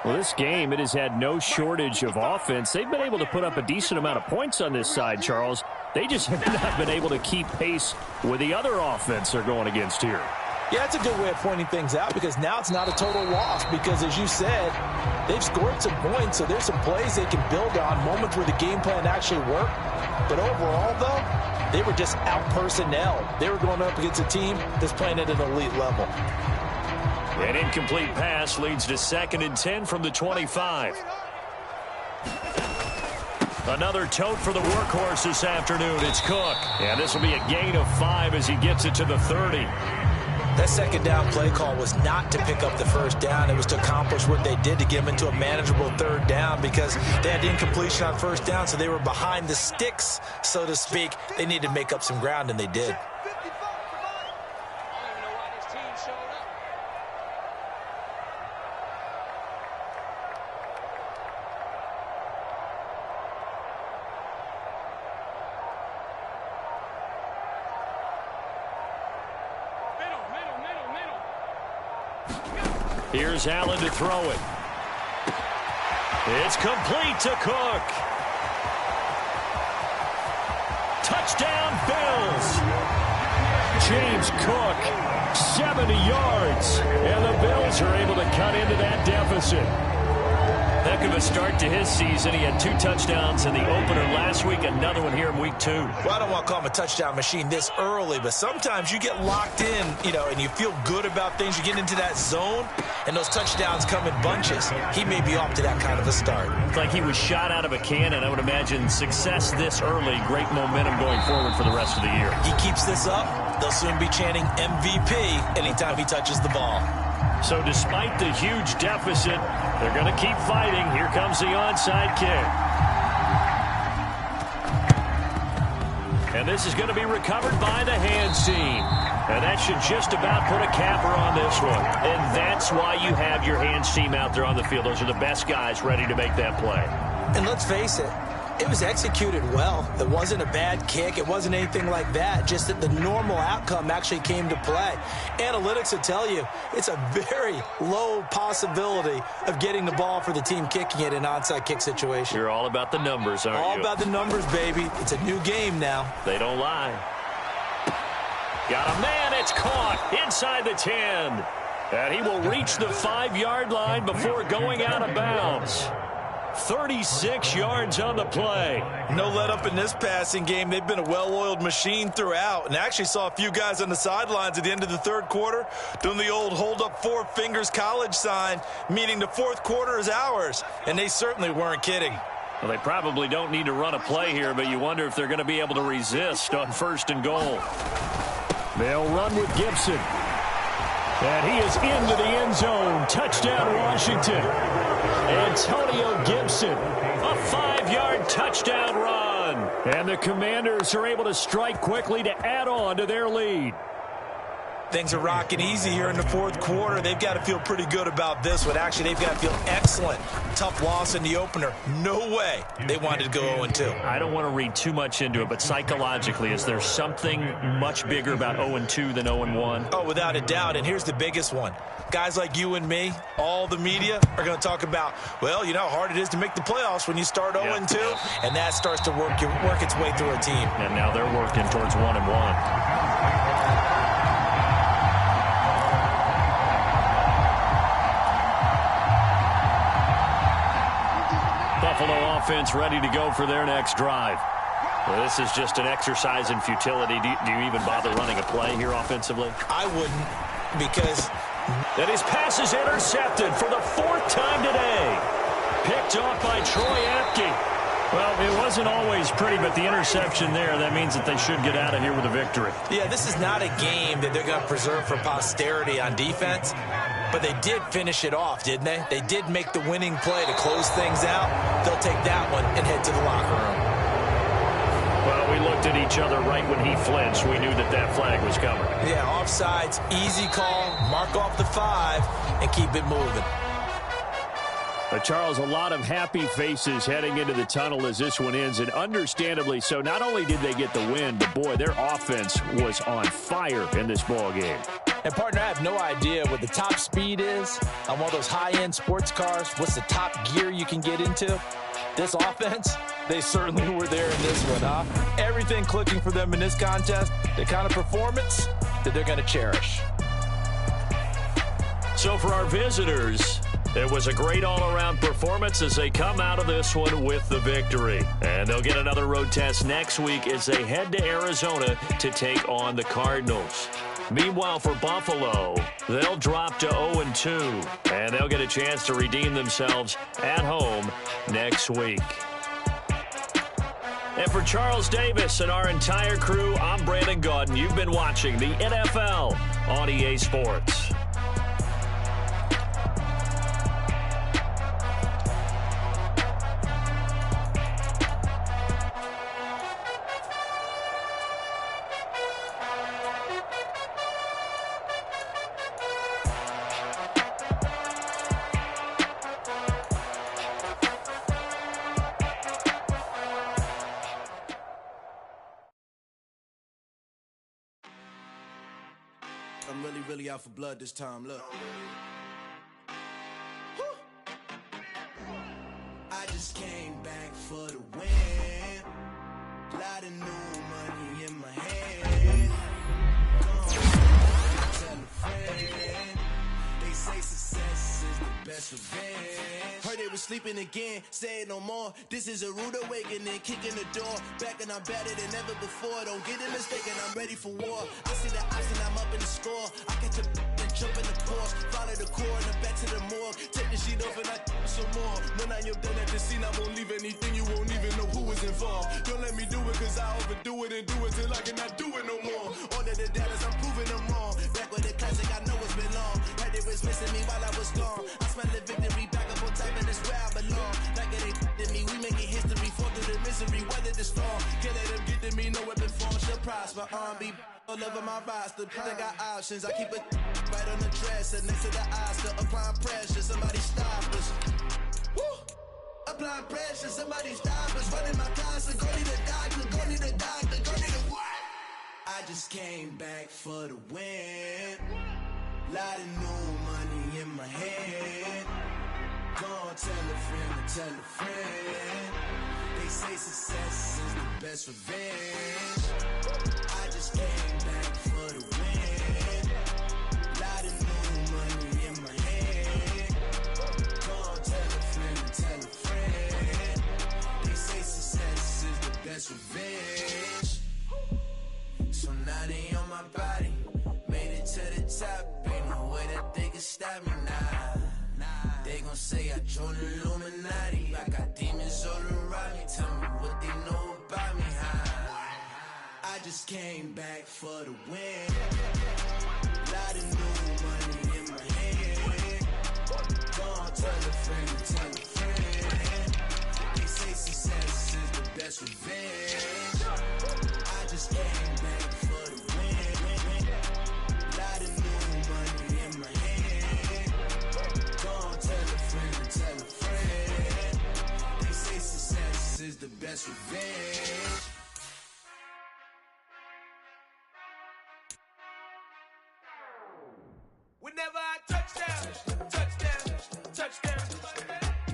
Well, this game, it has had no shortage of offense. They've been able to put up a decent amount of points on this side, Charles. They just have not been able to keep pace with the other offense they're going against here. Yeah, that's a good way of pointing things out because now it's not a total loss because, as you said, they've scored some points, so there's some plays they can build on, moments where the game plan actually worked. But overall, though, they were just out personnel. They were going up against a team that's playing at an elite level. An incomplete pass leads to 2nd and 10 from the 25. Another tote for the workhorse this afternoon. It's Cook. And this will be a gain of 5 as he gets it to the 30. That second down play call was not to pick up the first down. It was to accomplish what they did to get them into a manageable 3rd down because they had incompletion on 1st down, so they were behind the sticks, so to speak. They needed to make up some ground, and they did. Here's Allen to throw it. It's complete to Cook. Touchdown, Bills. James Cook, 70 yards. And the Bills are able to cut into that deficit. Heck of a start to his season. He had 2 touchdowns in the opener last week, another one here in week 2. Well, I don't want to call him a touchdown machine this early, but sometimes you get locked in, and you feel good about things. You get into that zone, and those touchdowns come in bunches. He may be off to that kind of a start. It's like he was shot out of a cannon. I would imagine success this early, great momentum going forward for the rest of the year. He keeps this up, they'll soon be chanting MVP anytime he touches the ball. So despite the huge deficit, they're going to keep fighting. Here comes the onside kick. And this is going to be recovered by the hands team. And that should just about put a capper on this one. And that's why you have your hands team out there on the field. Those are the best guys ready to make that play. And let's face it, it was executed well. It wasn't a bad kick. It wasn't anything like that. Just that the normal outcome actually came to play. Analytics will tell you it's a very low possibility of getting the ball for the team kicking it in an onside kick situation. You're all about the numbers, aren't you? All about the numbers, baby. It's a new game now. They don't lie. Got a man. It's caught inside the 10. And he will reach the 5-yard line before going out of bounds. 36 yards on the play. No let up in this passing game. They've been a well-oiled machine throughout. And I actually saw a few guys on the sidelines at the end of the third quarter doing the old hold up 4 fingers college sign, meaning the fourth quarter is ours. And they certainly weren't kidding. Well, they probably don't need to run a play here, but you wonder if they're going to be able to resist on 1st and goal. They'll run with Gibson. And he is into the end zone. Touchdown, Washington. Antonio Gibson, a 5-yard touchdown run. And the Commanders are able to strike quickly to add on to their lead. Things are rocking easy here in the fourth quarter. They've got to feel pretty good about this one. Actually, they've got to feel excellent. Tough loss in the opener. No way they wanted to go 0-2. I don't want to read too much into it, but psychologically, is there something much bigger about 0-2 than 0-1? Oh, without a doubt. And here's the biggest one. Guys like you and me, all the media, are going to talk about, well, you know how hard it is to make the playoffs when you start 0-2. And that starts to work its way through a team. And now they're working towards 1-1. Buffalo offense ready to go for their next drive. Well, this is just an exercise in futility. Do you even bother running a play here offensively? I wouldn't, because... And his pass is intercepted for the 4th time today. Picked off by Troy Apke. Well, it wasn't always pretty, but the interception there, that means that they should get out of here with a victory. Yeah, this is not a game that they're going to preserve for posterity on defense. But they did finish it off, didn't they? They did make the winning play to close things out. They'll take that one and head to the locker room. Well, we looked at each other right when he flinched. We knew that that flag was coming. Yeah, offsides, easy call, mark off the 5, and keep it moving. But Charles, a lot of happy faces heading into the tunnel as this one ends, and understandably so. Not only did they get the win, but boy, their offense was on fire in this ball game. And, partner, I have no idea what the top speed is on one of those high-end sports cars. What's the top gear you can get into? This offense, they certainly were there in this one, huh? Everything clicking for them in this contest, the kind of performance that they're going to cherish. So for our visitors, it was a great all-around performance as they come out of this one with the victory. And they'll get another road test next week as they head to Arizona to take on the Cardinals. Meanwhile, for Buffalo, they'll drop to 0-2, and they'll get a chance to redeem themselves at home next week. And for Charles Davis and our entire crew, I'm Brandon Gaudin. You've been watching the NFL on EA Sports. I'm really out for blood this time, look. I just came back for the win. Lot of new money in my hand. Tell a friend. They say success is the best revenge. Heard it was sleeping again. Say it no more. This is a rude awakening. Kicking the door. Back and I'm better than ever before. Don't get it mistaken. I'm ready for war. I see the option. I'm up in the score. I catch a and jump in the course. Follow the core and then back to the morgue. Take the sheet off and I some more. When I am done at the scene, I won't leave anything. You won't even know who was involved. Don't let me do it cause I overdo it and do it till I cannot do it no more. All of the doubters, I'm proving them wrong. Back with the classic, I know it's been long. Heard they was missing me while I was gone. I smell the victory back up on top and it's where I belong. Like it ain't to me, we making history. Fall through the misery, weather the storm. Can't let them get to me, no weapon form shall prosper. Be all over my roster, I got options. I keep it right on the dresser, next to the Oscar. Applying pressure, somebody stop us. Woo! Applying pressure, somebody stop us. Running my closet, go need a doctor, go need a doctor, go need a what? I just came back for the win. Lot of new money in my head. Go on, tell a friend to tell a friend. They say success is the best revenge. I just came back for the win. Lot of new money in my head. Go on, tell a friend to tell a friend. They say success is the best revenge. So now they on my body. Made it to the top. Ain't no way that they can stop me now. They gon' say I joined the Illuminati. I got demons all around me. Tell me what they know about me, huh? I just came back for the win. Lot of new money in my head. Go on, tell a friend to tell a friend. They say success is the best revenge. I just came back for the win. Lot of new money in my head. Go on, tell a friend to tell a friend. They say success is the best revenge. Whenever I touchdown, touchdown, touchdown.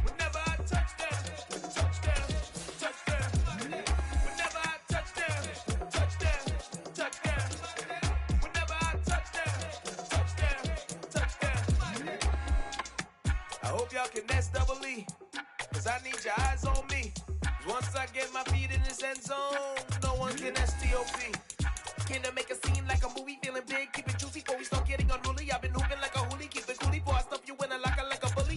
Whenever I touchdown, touchdown, touchdown. Whenever I touchdown, touchdown, touchdown. Whenever I touchdown, touchdown, touchdown. I hope y'all can S-double-E, cause I need your eyes on me. Once I get my feet in this end zone, no one can S-T-O-P. Can I make a scene like a movie, feeling big, keep it juicy before we start getting unruly. I've been hooping like a hoolie, keep it coolie before I stuff you in a locker like a bully.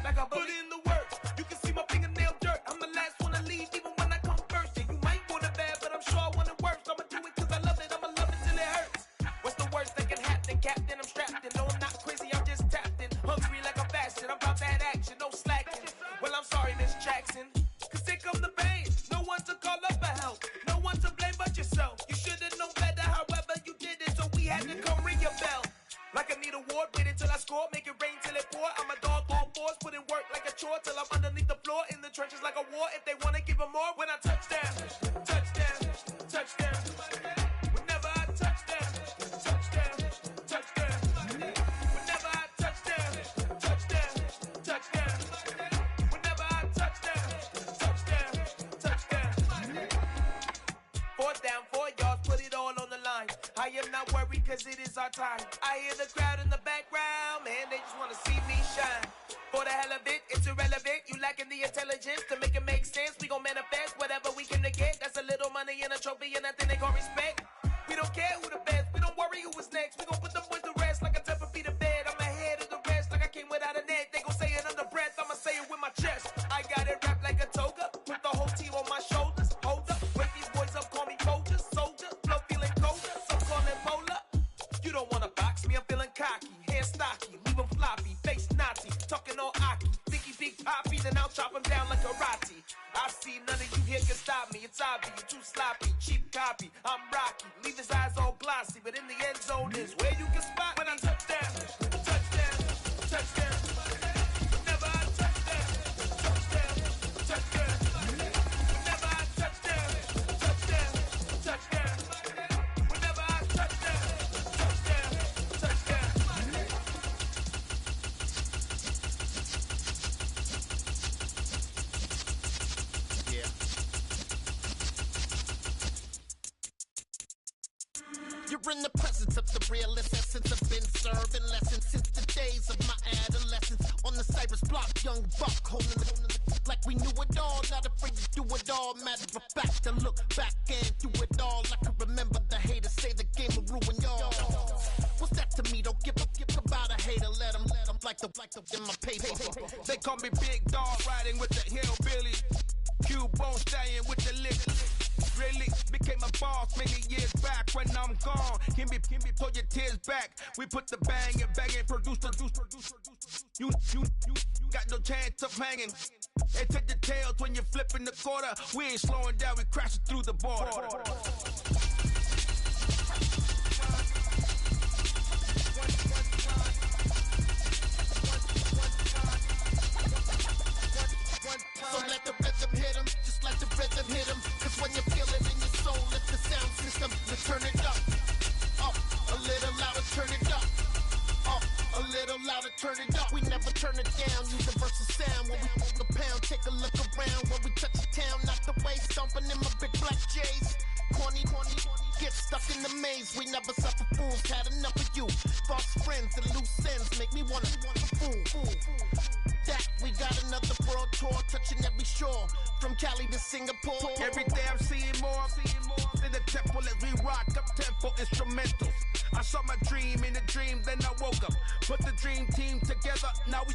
Like a bully. Put in the work, you can see my fingernail dirt. I'm the last one to leave, even when I come first. Yeah, you might want it bad, but I'm sure I want it worse. I'ma do it cause I love it, I'ma love it till it hurts. What's the worst that can happen, Captain? I'm strapped in, no I'm not crazy, I'm just tapped in. Hungry like a bastard, I'm about that action, no slacking. Well, I'm sorry, Miss Jackson, cause here come the pain. No one to call up for help, no one to blame but yourself. You should've known better, however you did it, so we had to come ring your bell. Like I need a ward, wait until I score, make it rain till it pour. I'm a dog, all fours, put in work like a chore till I'm underneath the floor, in the trenches like a war. If they wanna give them more, when I touchdown, touchdown, touchdown. Whenever I touchdown, touchdown, touchdown. Whenever I touchdown, touchdown, touchdown. Whenever I touchdown, touchdown, touchdown. 4th down, 4 yards, put it all on the line. I am not worried cause it is our time. I hear the crowd in the background, man, they just wanna see me shine. For the hell of it, it's irrelevant. You lacking the intelligence to make it make sense. We gon' manifest whatever we can to get. That's a little money and a trophy and nothing they call respect. We don't care who the best, we don't worry who was next. We gon' put them boys to rest like a 10 feet of bed. I'm ahead of the rest like I came without a net. They gon' say it under breath, I'ma say it with my chest. I got it wrapped like a toga, put the whole team on my shoulders. Hold up, wake these boys up, call me Folger, soldier. Flow feeling colder, some call it polar. You don't wanna box me, I'm feeling cocky. Hair stocky, leave 'em floppy, face Nazi. Talking all Aki, Biggie Big Poppy, then I'll chop 'em down like karate. I see none of you here can stop me. It's obvious, you're too sloppy, cheap copy. I'm Rocky, leave his eyes all glossy, but in the end zone is where you can spot when I touchdown, touchdown, touchdown. Whenever I touchdown, touchdown, touchdown. Whenever I touchdown, touchdown, touchdown. Whenever I touchdown, touchdown, touchdown. Yeah. You're in the presence of the realest essence. I've been serving lessons since the days of my adolescence. On the Cypress block, young buck holding the like we knew it all. Not afraid to do it all. Matter of fact, I look back and do it all. I can remember the haters say the game will ruin y'all. What's that to me? Don't give about a hater. Let them like the in my paper. They call me Big Dog, riding with the hillbilly. Q-Bone stallion with the lick. Really became a boss many years back. When I'm gone, can me pull your tears back. We put the bang and produce. You got no chance of hanging. They take the tails when you're flipping the quarter. We ain't slowing down, we crashing through the border. So let the rhythm hit him, just let the rhythm hit him. Cause when you feel it in your soul, lift the sound system, let's turn it up. Up, a little louder, turn it up. Up, a little louder, turn it up. We never turn it down, universal sound. When we move the pound, take a look around. When we touch the town, not the way, stomping in my big black J's. Corny, get stuck in the maze. We never suffer fools, had enough of you. False friends and loose ends make me wanna fool. That we got another world tour, touching every shore, from Cali to Singapore. Every day I'm seeing more in the temple as we rock up tempo instrumentals. I saw my dream in a dream, then I woke up. Put the dream team together, now we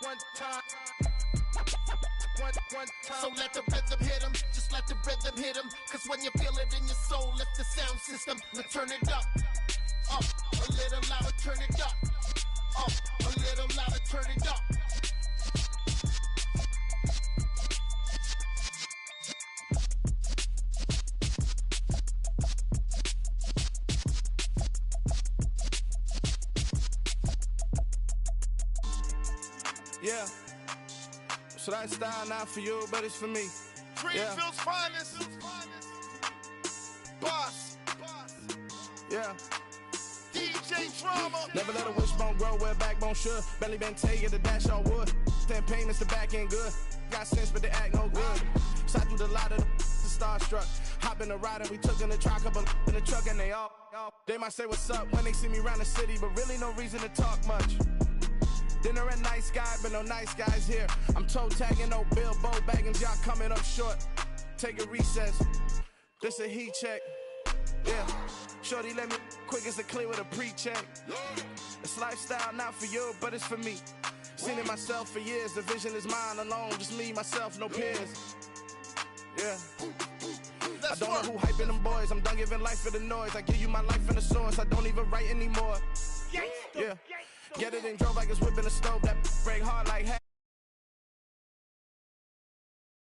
one time. So let the rhythm hit him, just let the rhythm hit him. Cause when you feel it in your soul, lift the sound system, let's turn it up. Up, a little louder, turn it up. Up, a little louder, turn it up. Yeah. So that style not for you, but it's for me. Greenfield's finest. Boss. Yeah. DJ Drama. Never let a wishbone grow where a backbone should. Belly been taking the dash on wood. Then pain is the back end good. Got sense, but they act no good. So I threw the lot of the starstruck. Hop in the ride and we took in the truck, couple in the truck and they might say what's up when they see me around the city, but really no reason to talk much. Dinner at nice guy, but no nice guys here. I'm toe tagging, no Bilbo baggins, y'all coming up short. Take a recess. This a heat check. Yeah. Shorty let me quick as a clear with a pre-check. It's lifestyle not for you, but it's for me. Seen it myself for years. The vision is mine alone, just me, myself, no peers. Yeah. I don't know who hyping them boys. I'm done giving life for the noise. I give you my life in the source. I don't even write anymore. Yeah. Get it and drove like it's whipping a stove. That break hard like hey.